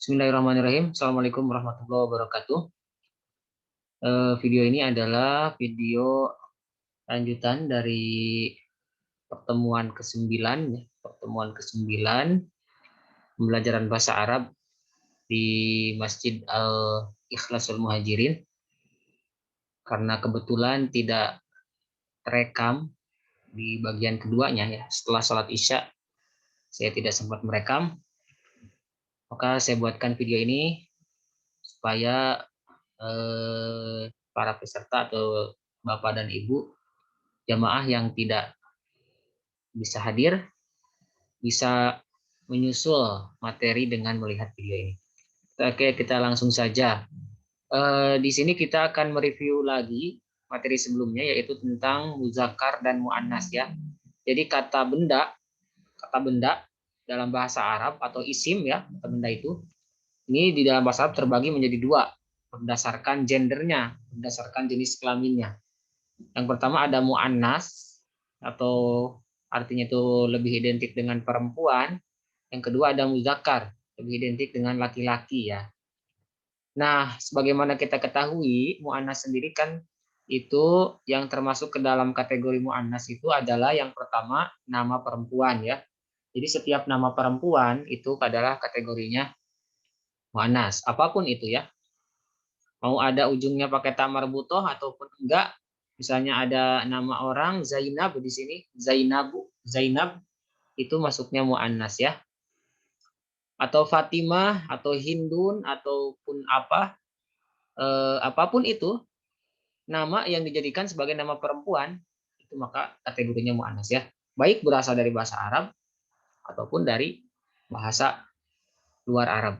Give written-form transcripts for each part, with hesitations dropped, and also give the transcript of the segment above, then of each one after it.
Bismillahirrahmanirrahim. Assalamualaikum warahmatullahi wabarakatuh. Video ini adalah video lanjutan dari pertemuan ke-9, ya. Pertemuan ke-9 pembelajaran bahasa Arab di Masjid Al-Ikhlasul Muhajirin. Karena kebetulan tidak terekam di bagian keduanya, ya. Setelah sholat Isya, saya tidak sempat merekam. Maka saya buatkan video ini supaya para peserta atau Bapak dan Ibu jamaah yang tidak bisa hadir bisa menyusul materi dengan melihat video ini. Oke, kita langsung saja. Di sini kita akan mereview lagi materi sebelumnya, yaitu tentang muzakkar dan muannas, ya. Jadi kata benda dalam bahasa Arab atau isim, ya, kata benda itu ini di dalam bahasa Arab terbagi menjadi dua berdasarkan gendernya, berdasarkan jenis kelaminnya. Yang pertama ada muannas atau artinya itu lebih identik dengan perempuan. Yang kedua ada muzakkar, lebih identik dengan laki-laki, ya. Nah, sebagaimana kita ketahui, muannas sendiri kan itu yang termasuk ke dalam kategori muannas itu adalah yang pertama nama perempuan, ya. Jadi setiap nama perempuan itu adalah kategorinya muannas, apapun itu, ya. Mau ada ujungnya pakai ta marbutoh ataupun enggak. Misalnya ada nama orang Zainab di sini, Zainab itu masuknya muannas, ya. Atau Fatimah atau Hindun ataupun apapun itu nama yang dijadikan sebagai nama perempuan itu maka kategorinya muannas, ya. Baik berasal dari bahasa Arab ataupun dari bahasa luar Arab.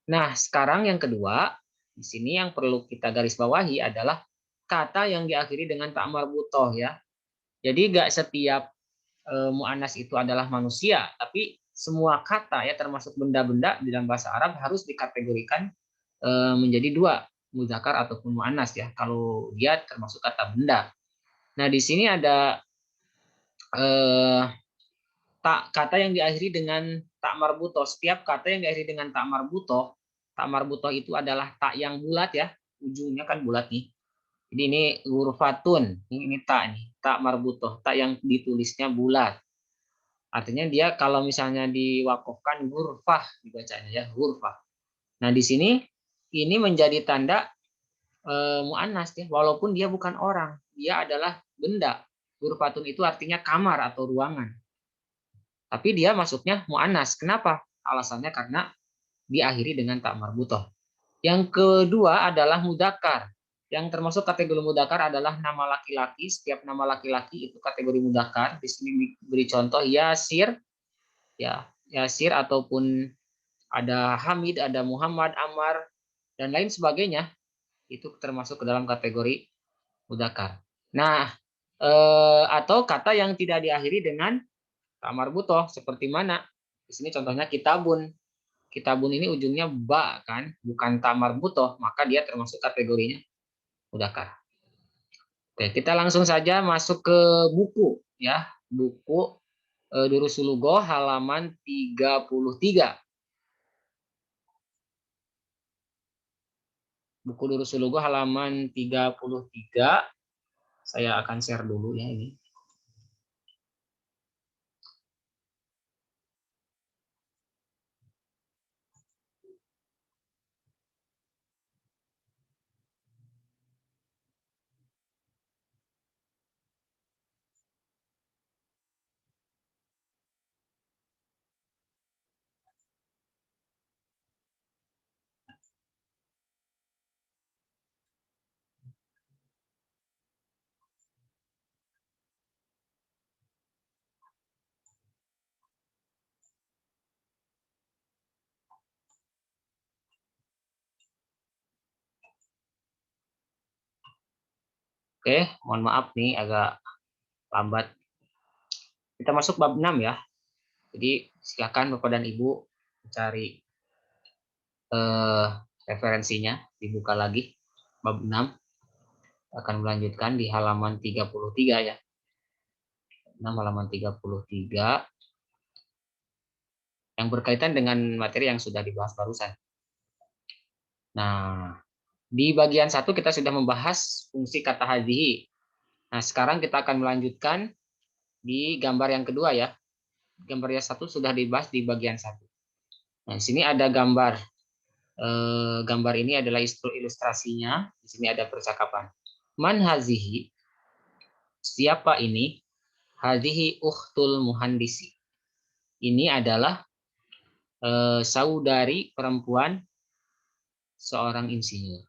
Nah, sekarang yang kedua, di sini yang perlu kita garis bawahi adalah kata yang diakhiri dengan ta marbutoh, ya. Jadi nggak setiap muannas itu adalah manusia, tapi semua kata, ya, termasuk benda-benda di dalam bahasa Arab harus dikategorikan menjadi dua, muzakkar ataupun muannas, ya, kalau dia termasuk kata benda. Nah, di sini ada eh, kata yang diakhiri dengan tak marbutoh. Setiap kata yang diakhiri dengan tak marbutoh itu adalah tak yang bulat, ya, ujungnya kan bulat nih. Jadi ini hurfatun, ini tak nih, tak marbutoh, tak yang ditulisnya bulat. Artinya dia kalau misalnya diwakofkan hurfah dibacanya, ya, hurfah. Nah, di sini ini menjadi tanda muannas, ya, walaupun dia bukan orang, dia adalah benda. Hurfatun itu artinya kamar atau ruangan. Tapi dia masuknya muannas. Kenapa? Alasannya karena diakhiri dengan tak marbutoh. Yang kedua adalah mudzakkar. Yang termasuk kategori mudzakkar adalah nama laki-laki. Setiap nama laki-laki itu kategori mudzakkar. Di sini beri contoh Yasir, ya, Yasir ataupun ada Hamid, ada Muhammad, Ammar dan lain sebagainya. Itu termasuk ke dalam kategori mudzakkar. Nah, atau kata yang tidak diakhiri dengan ta marbutoh seperti mana? Di sini contohnya kitabun. Kitabun ini ujungnya ba kan, bukan ta marbutoh, maka dia termasuk kategorinya mudzakkar. Oke, kita langsung saja masuk ke buku, ya. Buku Durusul Lughoh halaman 33. Buku Durusul Lughoh halaman 33. Saya akan share dulu, ya, ini. Oke, mohon maaf nih agak lambat. Kita masuk bab 6, ya. Jadi silakan Bapak dan Ibu cari referensinya, dibuka lagi bab 6. Akan melanjutkan di halaman 33, ya. 6 halaman 33. yang berkaitan dengan materi yang sudah dibahas barusan. Nah, di bagian 1 kita sudah membahas fungsi kata hadhihi. Nah, sekarang kita akan melanjutkan di gambar yang kedua ya. Gambar yang 1 sudah dibahas di bagian 1. Nah, di sini ada gambar. Gambar ini adalah ilustrasinya. Di sini ada percakapan. Man hazihi? Siapa ini? Hadhihi ukhtul muhandisi. Ini adalah saudari perempuan seorang insinyur.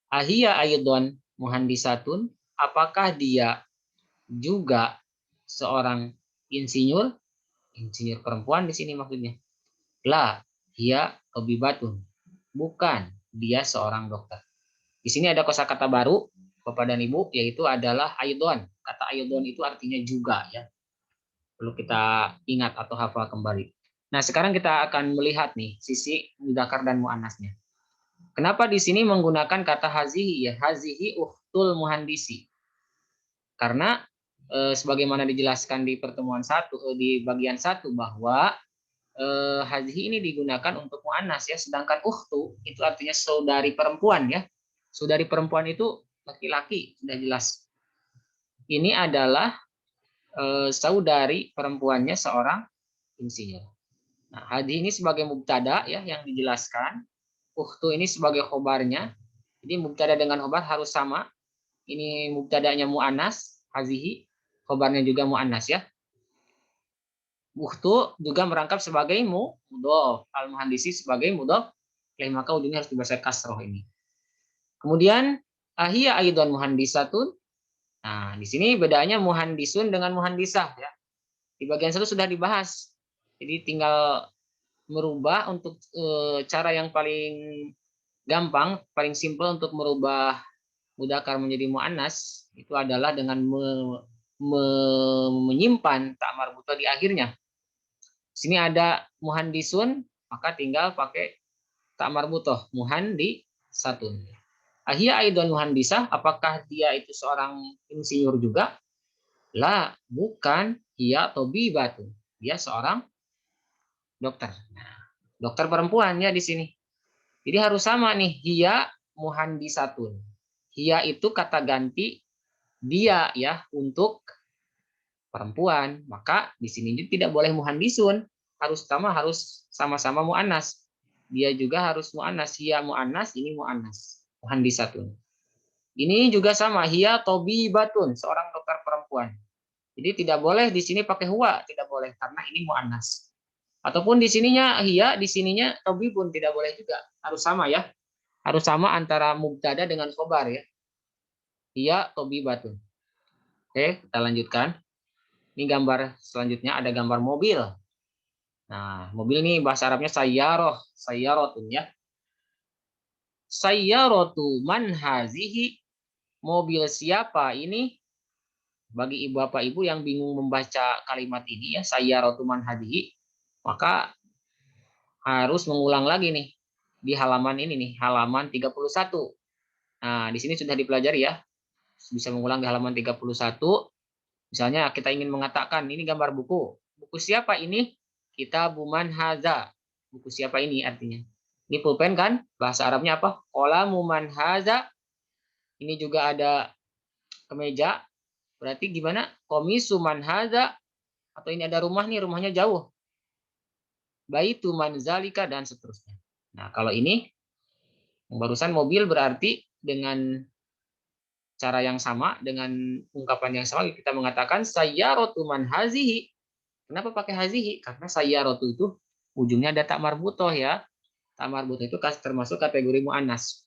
Ahia aydon muhandisatun? Apakah dia juga seorang insinyur? Insinyur perempuan di sini maksudnya. La, dia tabibatun. Bukan, dia seorang dokter. Di sini ada kosakata baru Bapak dan Ibu, yaitu adalah aydon. Kata aydon itu artinya juga ya. Perlu kita ingat atau hafal kembali. Nah, sekarang kita akan melihat nih sisi mudzakkar dan muannasnya. Kenapa di sini menggunakan kata hazihi ya? Hazihi ukhtul muhandisi. Karena sebagaimana dijelaskan di pertemuan di bagian 1 bahwa hazihi ini digunakan untuk muannas ya, sedangkan ukhtu itu artinya saudari perempuan ya. Saudari perempuan itu laki-laki, sudah jelas. Ini adalah saudari perempuannya seorang insinyur. Nah, hadhihi ini sebagai mubtada ya yang dijelaskan. Ukhtu ini sebagai khobarnya. Jadi mubtada dengan khobar harus sama. Ini mubtadanya muannas, hazihi, khobarnya juga muannas ya. Ukhtu juga merangkap sebagai mudhof, al-muhandisi sebagai mudhof, maka ujungnya harus dibaca kasroh ini. Kemudian ahia aidon muhandisatun. Nah, di sini bedanya muhandisun dengan muhandisah ya. Di bagian 1 sudah dibahas. Jadi tinggal merubah untuk cara yang paling gampang, paling simpel untuk merubah mudzakkar menjadi muannas itu adalah dengan menyimpan tak marbuthah di akhirnya. Sini ada muhandisun, maka tinggal pakai tak marbuthah, muhandisatun. Ahia aidon muhandisah, apakah dia itu seorang insinyur juga? La, bukan, ia tabibatun. Dia seorang dokter. Nah, dokter perempuan ya di sini. Jadi harus sama nih, hia muhandisatun. Hia itu kata ganti dia ya untuk perempuan. Maka di sini tidak boleh muhandisun, harus sama-sama muannas. Dia juga harus muannas, hia muannas, ini muannas. Muhandisatun. Ini juga sama, hia tabibatun, seorang dokter perempuan. Jadi tidak boleh di sini pakai huwa, tidak boleh karena ini muannas. Ataupun di sininya hia, di sininya tabibun tidak boleh juga. Harus sama ya. Harus sama antara mubtada dengan khobar ya. Hia tabibatun. Oke, kita lanjutkan. Ini gambar selanjutnya ada gambar mobil. Nah, mobil ini bahasa Arabnya sayyaroh, sayyarotun ya. Sayyarotu man hazihi, mobil siapa ini? Bagi ibu bapak ibu yang bingung membaca kalimat ini ya, sayyarotu man hazihi, maka harus mengulang lagi nih di halaman ini nih, halaman 31. Nah, di sini sudah dipelajari ya. Bisa mengulang di halaman 31. Misalnya kita ingin mengatakan ini gambar buku. Buku siapa ini? Kitabuman haza. Buku siapa ini artinya? Ini pulpen kan? Bahasa Arabnya apa? Qalamu man haza. Ini juga ada kemeja. Berarti gimana? Komisu man haza. Atau ini ada rumah nih, rumahnya jauh. Baitu man zalika dan seterusnya. Nah, kalau ini yang barusan mobil berarti dengan cara yang sama, dengan ungkapan yang sama kita mengatakan sayyaratu man hazihi. Kenapa pakai hazihi? Karena sayyaratu itu ujungnya ada tak marbutoh ya. Tak marbutoh itu termasuk kategori muannas.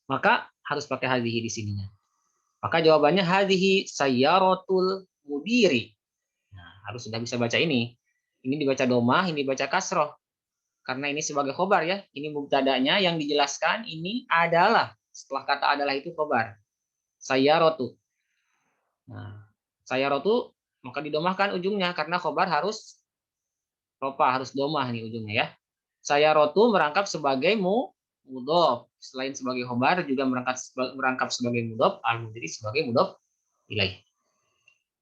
Maka harus pakai hazihi di sininya. Maka jawabannya hazihi sayyaratul mudiri. Nah, harus sudah bisa baca ini. Ini dibaca domah, ini dibaca kasroh. Karena ini sebagai khobar ya. Ini mubtadanya yang dijelaskan ini adalah, setelah kata adalah itu khobar. Sayyaratu. Nah, sayyaratu maka didomahkan ujungnya karena khobar harus ropa, harus domah nih ujungnya ya. Sayyaratu merangkap sebagai mudhof. Selain sebagai khobar juga merangkap sebagai mudhof, al-mudiri sebagai mudhof ilaih.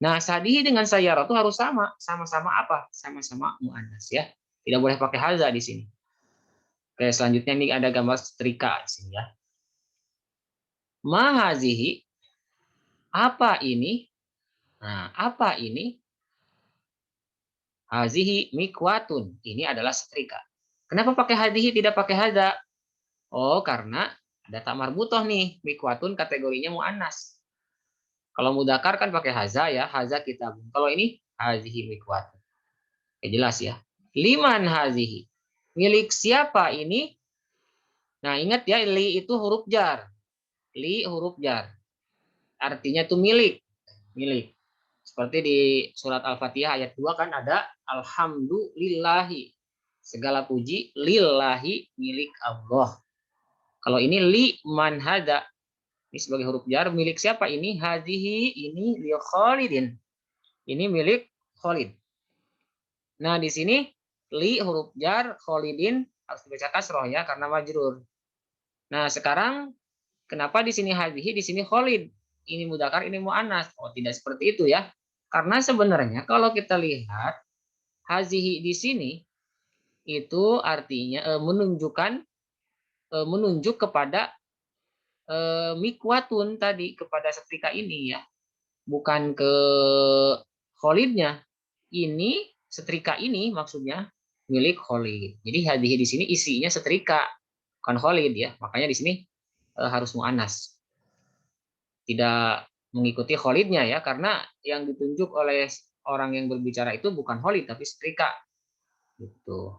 Nah, sadihi dengan sayyaratu harus sama. Sama-sama apa? Sama-sama mu'annas ya. Tidak boleh pakai haza di sini. Oke, selanjutnya ini ada gambar setrika di sini ya. Mahazihi, apa ini? Nah, apa ini? Hazihi mikwatun. Ini adalah setrika. Kenapa pakai hadihi tidak pakai haza? Oh, karena ada tak marbutoh nih. Mikwatun kategorinya mu'annas. Kalau mudakar kan pakai haza ya. Haza kitabun. Kalau ini hazihi mikwatun. Oke, jelas ya. Liman hazihi. Milik siapa ini? Nah, ingat ya, li itu huruf jar. Li huruf jar. Artinya itu milik. Milik. Seperti di surat Al-Fatihah ayat 2 kan ada alhamdulillahi. Segala puji lillahi, milik Allah. Kalau ini li man hada. Ini sebagai huruf jar, milik siapa ini? Hazihi, ini li Khalidin. Ini milik Khalid. Nah, di sini li huruf jar, Khalidin harus dibaca kasroh ya karena majrur. Nah, sekarang kenapa di sini hazihi, di sini Khalid? Ini mudakar, ini muannas. Oh, tidak seperti itu ya. Karena sebenarnya kalau kita lihat hazihi di sini itu artinya menunjuk kepada mikwatun tadi, kepada setrika ini ya. Bukan ke Khalidnya. Ini setrika ini maksudnya milik Khalid. Jadi hadiah di sini isinya setrika, bukan Khalid ya. Makanya di sini harus mu'annas. Tidak mengikuti Khalidnya ya, karena yang ditunjuk oleh orang yang berbicara itu bukan Khalid tapi setrika. Gitu.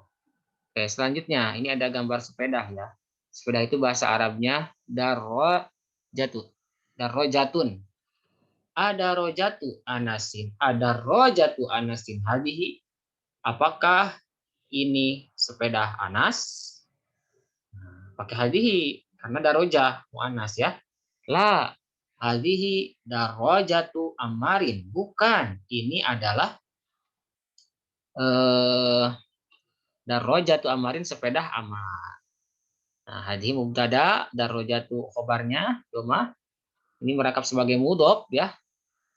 Oke, selanjutnya ini ada gambar sepeda ya. Sepeda itu bahasa Arabnya darrojatun. Darrojatun. Ada rojatu anasin. Ada rojatu anasin hadihi. Apakah ini sepeda Anas? Pakai hadihi karena darojah muannas ya. La hadihi darojatu amarin. Bukan. Ini adalah darojatu amarin, sepeda Amar. Nah, hadihi mubtada, darojatu khobarnya, doma. Ini merakap sebagai mudhof ya.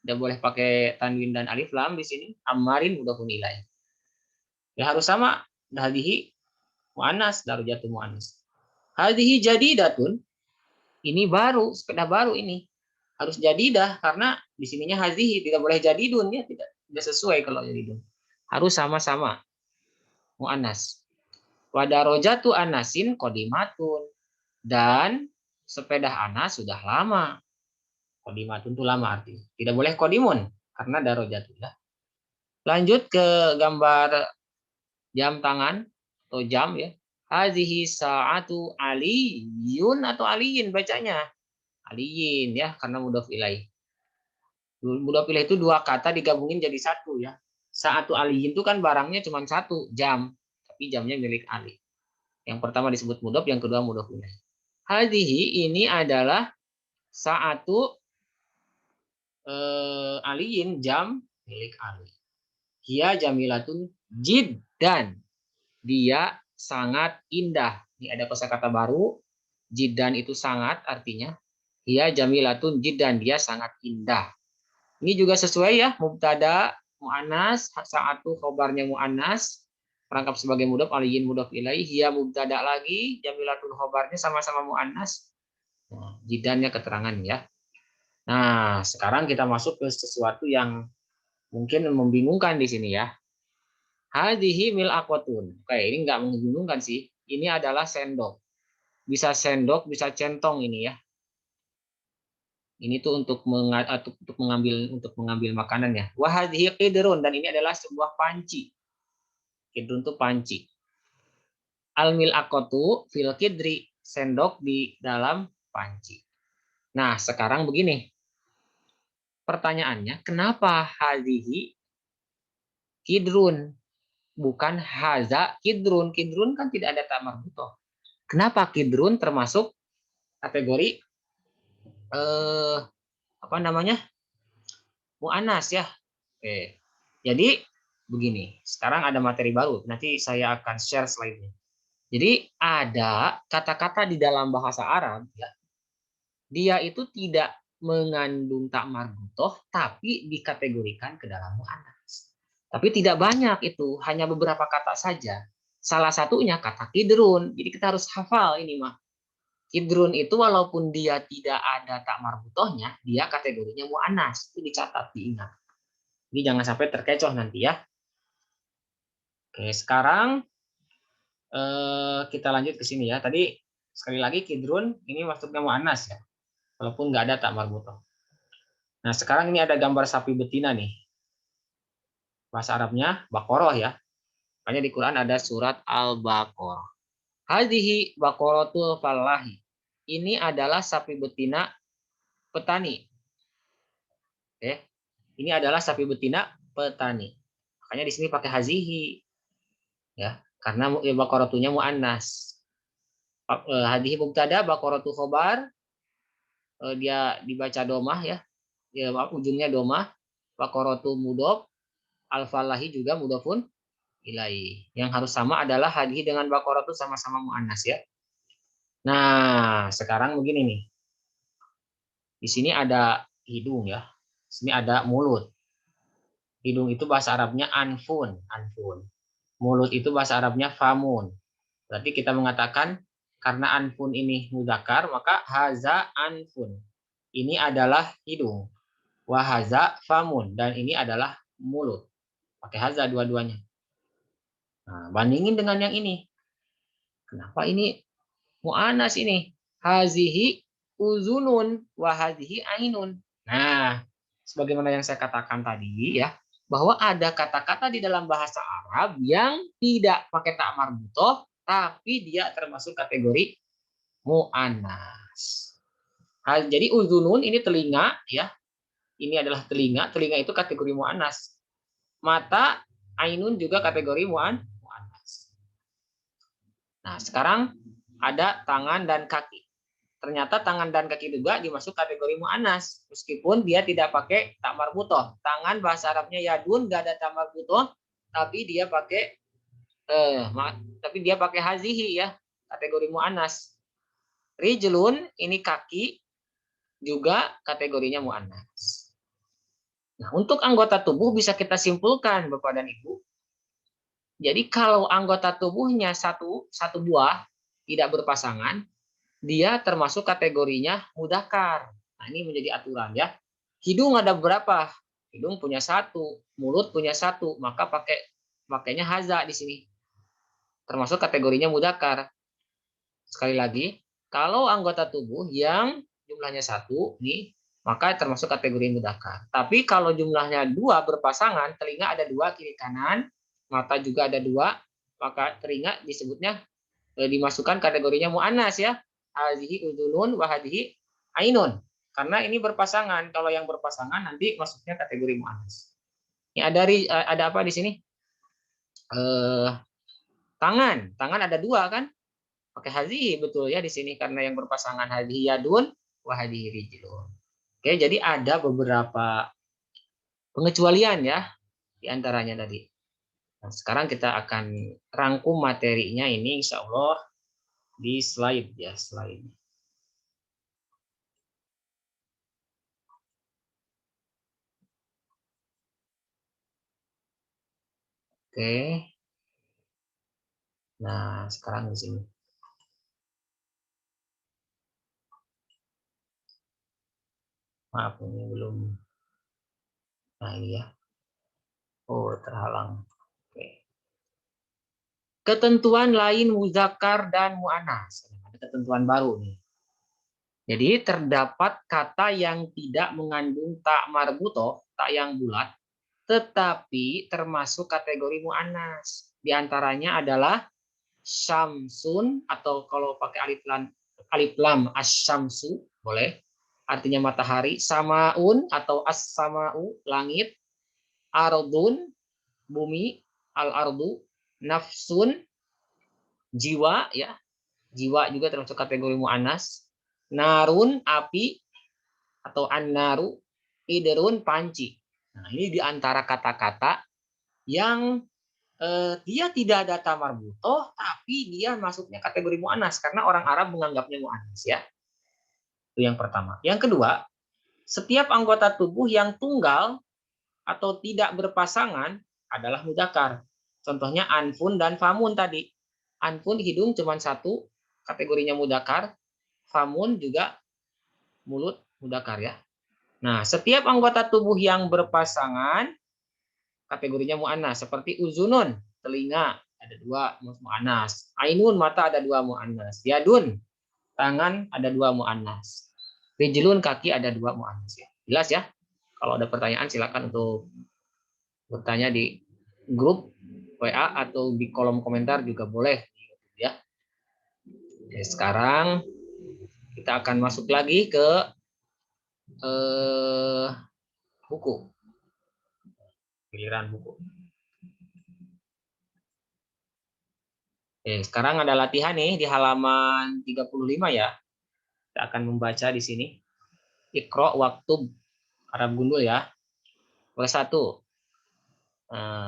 Tidak boleh pakai tanwin dan alif lam di sini. Amarin mudhofun ilaih. Ya harus sama. Hadihi muannas, darujatu muannas. Hadihi jadidatun. Ini baru, sepeda baru ini. Harus jadidah karena di sininya hadihi, tidak boleh jadidun ya, tidak sesuai kalau jadidun. Harus sama-sama muannas. Wadarojatu anasin kodimatun. Dan sepeda Anas sudah lama. Kodimatun itu lama artinya. Tidak boleh kodimun karena darojatu ya. Lanjut ke gambar jam tangan atau jam ya. Hazihi sa'atu aliyun atau aliyin bacanya. Aliyin ya karena mudhof ilaih. Mudhof ilaih itu dua kata digabungin jadi satu ya. Sa'atu aliyin itu kan barangnya cuma satu, jam. Tapi jamnya milik Ali. Yang pertama disebut mudhof, yang kedua mudhof ilaih. Hazihi ini adalah sa'atu aliyin, jam milik Ali. Hiya jamilatun jiddan. Dia sangat indah. Ini ada kosakata baru. Jiddan itu sangat artinya. Hiya jamilatun jiddan. Dia sangat indah. Ini juga sesuai ya. Mubtada mu'annas. Sa'atu khobarnya mu'annas. Perangkap sebagai mudhof. Aliyin mudhof ilaih. Hiya mubtada lagi. Jamilatun khobarnya sama-sama mu'annas. Nah, jiddannya keterangan ya. Nah, sekarang kita masuk ke sesuatu yang mungkin membingungkan di sini ya. Hadihi mil akwatun. Oke, ini nggak membingungkan sih. Ini adalah sendok. Bisa sendok, bisa centong ini ya. Ini tuh untuk mengambil makanan ya. Wahadihi qidrun, dan ini adalah sebuah panci. Qidrun itu panci. Al mil akwatu fil qidri, sendok di dalam panci. Nah, sekarang begini. Pertanyaannya, kenapa hadihi qidrun? Bukan haza kidrun. Kidrun kan tidak ada tamar butoh. Kenapa kidrun termasuk kategori apa namanya mu'anas ya? Oke. Jadi begini. Sekarang ada materi baru. Nanti saya akan share slide-nya. Jadi ada kata-kata di dalam bahasa Arab ya. Dia itu tidak mengandung tak marbutoh tapi dikategorikan ke dalam mu'annas. Tapi tidak banyak itu, hanya beberapa kata saja. Salah satunya kata kidrun. Jadi kita harus hafal ini mah. Kidrun itu walaupun dia tidak ada tak marbutohnya, dia kategorinya mu'annas. Itu dicatat, diingat. Jadi jangan sampai terkecoh nanti ya. Oke, sekarang kita lanjut ke sini ya. Tadi sekali lagi kidrun ini maksudnya mu'annas ya. Walaupun nggak ada tak marbutoh. Nah, sekarang ini ada gambar sapi betina nih. Bahasa Arabnya Baqarah ya. Makanya di Quran ada surat Al-Baqarah. Hadhihi baqaratul fallahi. Ini adalah sapi betina petani. Oke. Ini adalah sapi betina petani. Makanya di sini pakai hazihi ya, karena baqaratunya muannas. Hadhihi mubtada, baqaratu khobar, dia dibaca domah ya. Ya, ujungnya domah. Baqaratu mudhof, al-fallahi juga mudhofun ilaihi. Yang harus sama adalah hadhihi dengan baqaratu sama-sama muannas ya. Nah, sekarang begini nih. Di sini ada hidung ya. Di sini ada mulut. Hidung itu bahasa Arabnya anfun, anfun. Mulut itu bahasa Arabnya famun. Berarti kita mengatakan karena anfun ini mudzakkar, maka haza anfun. Ini adalah hidung. Wahaza famun, dan ini adalah mulut. Pakai haza dua-duanya. Nah, bandingin dengan yang ini. Kenapa ini mu'anas ini? Hazihi uzunun wahazihi ainun. Nah, sebagaimana yang saya katakan tadi ya, bahwa ada kata-kata di dalam bahasa Arab yang tidak pakai tak marbutoh, tapi dia termasuk kategori mu'anas. Jadi uzunun ini telinga ya. Ini adalah telinga. Telinga itu kategori mu'anas. Mata, ainun juga kategori mu'anas. Nah, sekarang ada tangan dan kaki. Ternyata tangan dan kaki juga dimasuk kategori mu'anas. Meskipun dia tidak pakai tak marbutoh. Tangan bahasa Arabnya yadun, gak ada tak marbutoh, tapi dia pakai hazihi ya, kategori mu'anas. Rijlun ini kaki juga kategorinya mu'anas. Nah, untuk anggota tubuh bisa kita simpulkan Bapak dan Ibu. Jadi kalau anggota tubuhnya satu buah tidak berpasangan, dia termasuk kategorinya mudzakkar. Nah, ini menjadi aturan ya. Hidung ada berapa? Hidung punya satu, mulut punya satu, maka pakainya haza di sini. Termasuk kategorinya mudzakkar. Sekali lagi, kalau anggota tubuh yang jumlahnya satu, nih, maka termasuk kategori mudzakkar. Tapi kalau jumlahnya dua berpasangan, telinga ada dua kiri kanan, mata juga ada dua, maka telinga disebutnya dimasukkan kategorinya mu'annas ya. Hadhihi udhunun wa hadhihi ainun. Karena ini berpasangan. Kalau yang berpasangan nanti masuknya kategori mu'annas. Ini ada apa di sini? Tangan. Tangan ada dua kan? Pakai hadhihi betul ya di sini karena yang berpasangan hadhihi yadun wa hadhihi rijlun. Oke, jadi ada beberapa pengecualian ya di antaranya tadi. Nah, sekarang kita akan rangkum materinya ini insya Allah di slide ya, slide. Oke. Nah, sekarang di sini. Maaf ini belum. Nah, ini ya. Oh, terhalang. Oke. Ketentuan lain muzakkar dan mu'annas. Ada ketentuan baru nih. Jadi terdapat kata yang tidak mengandung tak marbutoh, tak yang bulat, tetapi termasuk kategori mu'annas. Di antaranya adalah syamsun atau kalau pakai alif lam asyamsu boleh. Artinya matahari, samaun atau as-samau langit, ardun bumi, al-ardu, nafsun jiwa ya. Jiwa juga termasuk kategori mu'annas. Narun api atau an-naru, idrun panci. Nah, ini di antara kata-kata yang dia tidak ada tamar butoh, tapi dia masuknya kategori mu'annas karena orang Arab menganggapnya mu'annas ya. Itu yang pertama. Yang kedua, Setiap anggota tubuh yang tunggal atau tidak berpasangan adalah mudzakkar. Contohnya anfun dan famun tadi. Anfun hidung cuma satu, kategorinya mudzakkar. Famun juga mulut mudzakkar ya. Nah, setiap anggota tubuh yang berpasangan kategorinya muannas, seperti uzunun, telinga ada dua muannas. Ainun, mata ada dua muannas. Yadun, tangan ada dua muannas. Rijlun, kaki ada dua muannas ya. Jelas ya? Kalau ada pertanyaan silakan untuk bertanya di grup WA atau di kolom komentar juga boleh ya. Oke, sekarang kita akan masuk lagi ke buku. Giliran buku. Oke, sekarang ada latihan nih di halaman 35 ya. Kita akan membaca di sini. Iqra waktu Arab gundul ya. Nomor 1.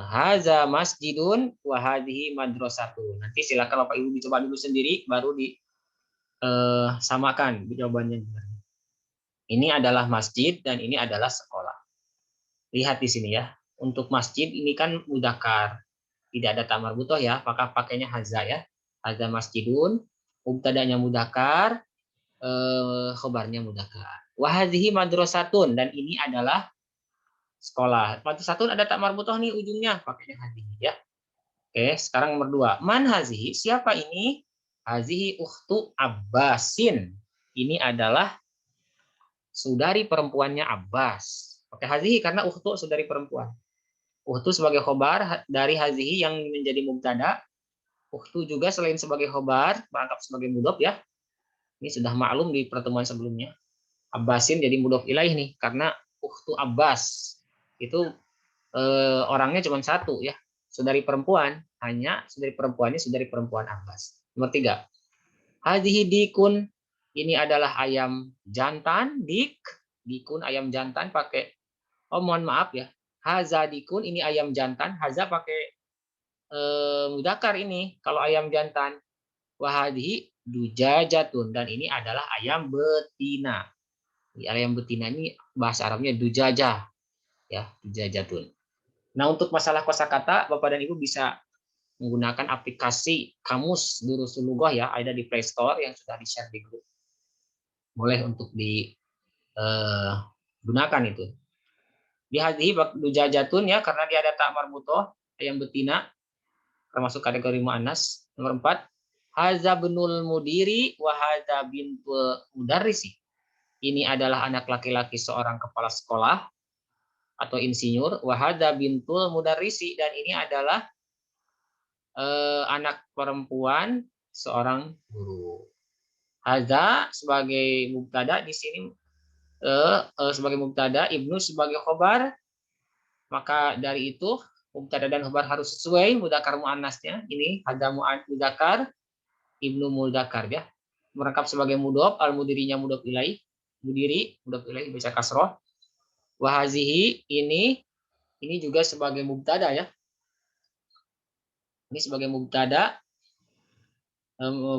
Haza masjidun wa hadhihi madrasatun. Nanti silakan Bapak Ibu dicoba dulu sendiri baru disamakan jawabannya. Ini adalah masjid dan ini adalah sekolah. Lihat di sini ya. Untuk masjid ini kan mudzakkar. Tidak ada tamar butoh ya, maka pakainya haza ya. Haza masjidun, mubtadanya mudzakkar, khobarnya mudzakkar. Wa hadhihi madrasatun, dan ini adalah sekolah. Madrasatun ada tak marbutoh nih ujungnya, pakainya hadhihi ya. Oke, sekarang nomor 2. Man hazihi? Siapa ini? Hazihi ukhtu Abbasin. Ini adalah saudari perempuannya Abbas. Pakai hazihi karena ukhtu saudari perempuan. Ukhtu sebagai khobar dari hazihi yang menjadi mubtada. Ukhtu juga selain sebagai khobar, merangkap sebagai mudhof ya. Ini sudah maklum di pertemuan sebelumnya. Abbasin jadi mudhof ilaih nih karena ukhtu Abbas itu orangnya cuma satu ya, saudari perempuan, hanya saudari perempuannya saudari perempuan Abbas. Nomor 3. Hadhihi dikun, ini adalah ayam jantan. Dikun ayam jantan pakai, oh mohon maaf ya, haza dikun ini ayam jantan, haza pakai mudzakkar ini kalau ayam jantan. Wahadihi dujajatun, dan ini adalah ayam betina. Ayam betina ini bahasa Arabnya dujajah ya, dujajatun. Nah, untuk masalah kosakata Bapak dan Ibu bisa menggunakan aplikasi Kamus Durusul Lughah ya, ada di Play Store yang sudah di-share di grup. Boleh untuk digunakan itu. Di hadhihi dujajatun ya, karena dia ada tak marbutoh, ayam betina termasuk kategori muannas. Nomor 4. Haza binul mudiri wa haza bintul mudarrisi. Ini adalah anak laki-laki seorang kepala sekolah atau insinyur. Wa haza bintul mudarrisi, dan ini adalah anak perempuan seorang guru. Haza sebagai mubtada di sini sebagai mubtada, ibnu sebagai khobar, maka dari itu mubtada dan khobar harus sesuai mudzakkar muannasnya. Ini haza mudzakkar, ibnu mudzakkar ya. Merangkap sebagai mudhof, al mudirinya mudhof ilaih, mudiri mudhof ilaih bisa kasroh. Wa hazihi ini juga sebagai mubtada ya. Ini sebagai mubtada,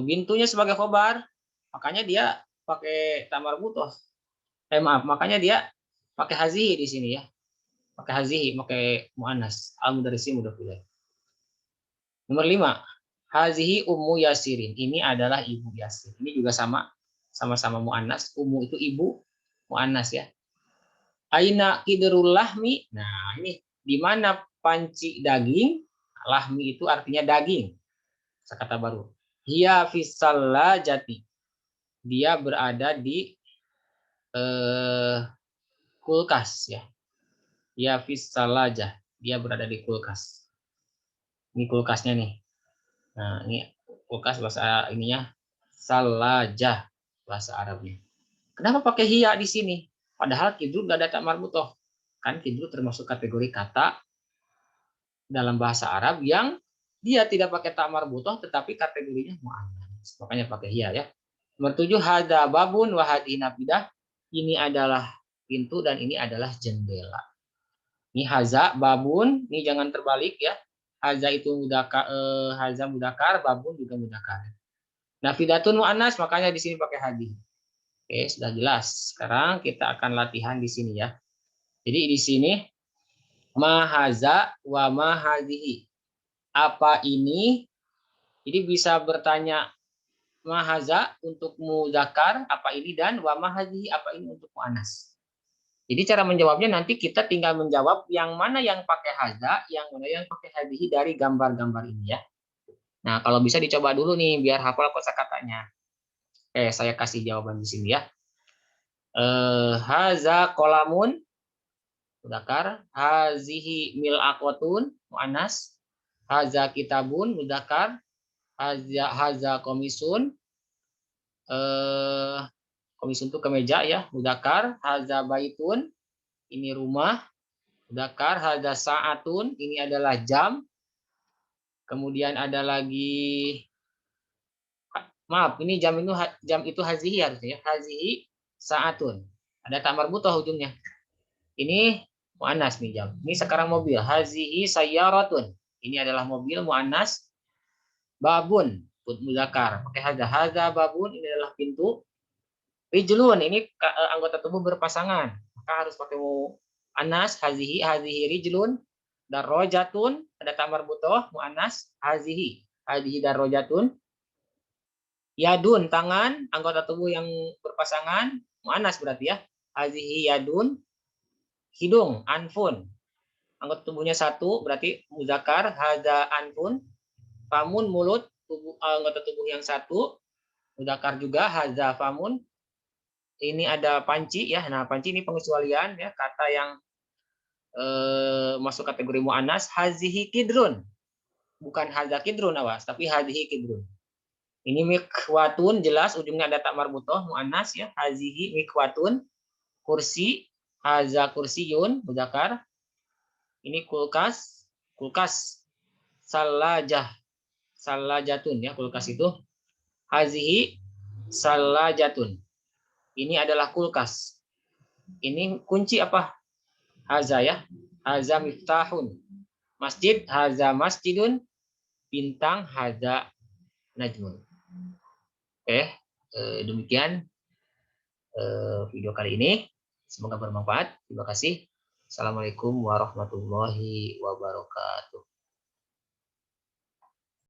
bintunya sebagai khobar, makanya dia pakai tamar butoh. Maaf, makanya dia pakai hazihi di sini ya. Pakai hazihi, pakai muannas. Al mudarrisi mudhof ilaih. Nomor 5. Hazihi ummu Yasirin. Ini adalah ibu Yasir. Ini juga sama-sama muannas. Ummu itu ibu, muannas ya. Aina idrul lahmi. Nah, ini di mana panci daging? Lahmi itu artinya daging. Kata baru. Hiya fisalla jati. Dia berada di kulkas ya. Hiya fisalajah. Dia berada di kulkas. Ini kulkasnya nih. Nah, ini kulkas bahasa ininya salajah bahasa Arabnya. Kenapa pakai hiya di sini? Padahal kidru nggak ada tak marbutoh. Kan kidru termasuk kategori kata dalam bahasa Arab yang dia tidak pakai tak marbutoh tetapi kategorinya muannas. Makanya pakai hiya ya. Nomor 7, hada babun wa hadhihi nafidah. Ini adalah pintu dan ini adalah jendela. Ini haza babun, ini jangan terbalik ya. Haza itu mudakar, haza mudakar, babun juga mudakar. Nafidatun muannas, makanya di sini pakai hadhi. Oke, sudah jelas. Sekarang kita akan latihan di sini ya. Jadi di sini mahaza wa mahadhihi. Apa ini? Jadi bisa bertanya mahaza untuk muzakkar, apa ini, dan wa mahadhihi, apa ini untuk muannas. Jadi cara menjawabnya nanti kita tinggal menjawab yang mana yang pakai haza, yang mana yang pakai hadhihi dari gambar-gambar ini ya. Nah, kalau bisa dicoba dulu nih biar hafal kosakatanya. Saya kasih jawaban di sini ya. Haza kolamun mudakar, hazihi mil'aqotun muannas, haza kitabun mudakar, haza komisun, eh komisun itu kemeja ya, mudakar, haza baitun ini rumah, mudakar, haza saatun ini adalah jam, kemudian ada lagi, maaf ini jam itu hazihi harusnya ya, hazihi saatun, ada tamar butoh ujungnya. Ini muannas nih jam. Ini sekarang mobil. Hazihi sayyaratun. Ini adalah mobil muannas. Babun muzakkar. Pakai haza. Haza babun ini adalah pintu. Rijlun ini anggota tubuh berpasangan. Maka harus pakai muannas. Hazihi rijlun. Darrojatun ada tamar butoh muannas. Hazihi darrojatun. Yadun tangan anggota tubuh yang berpasangan muannas berarti ya. Hazihi yadun. Hidung anfun anggota tubuhnya satu berarti muzakkar, haza anfun. Famun mulut anggota tubuh yang satu muzakkar juga, haza famun. Ini ada panci ya. Nah, panci ini pengecualian ya, kata yang masuk kategori muannas. Hazihi kidrun, bukan haza kidrun awas, tapi hazihi kidrun. Ini mikwatun jelas ujungnya ada tak marbutoh muannas ya. Hazihi mikwatun. Kursi, haza kursiyun muzakkar. Ini kulkas, salajatun ya, kulkas itu. Hazihi salajatun. Ini adalah kulkas. Ini kunci apa? Haza ya. Haza miftahun. Masjid, haza masjidun. Bintang, haza najmun. Oke, demikian video kali ini. Semoga bermanfaat. Terima kasih. Assalamualaikum warahmatullahi wabarakatuh.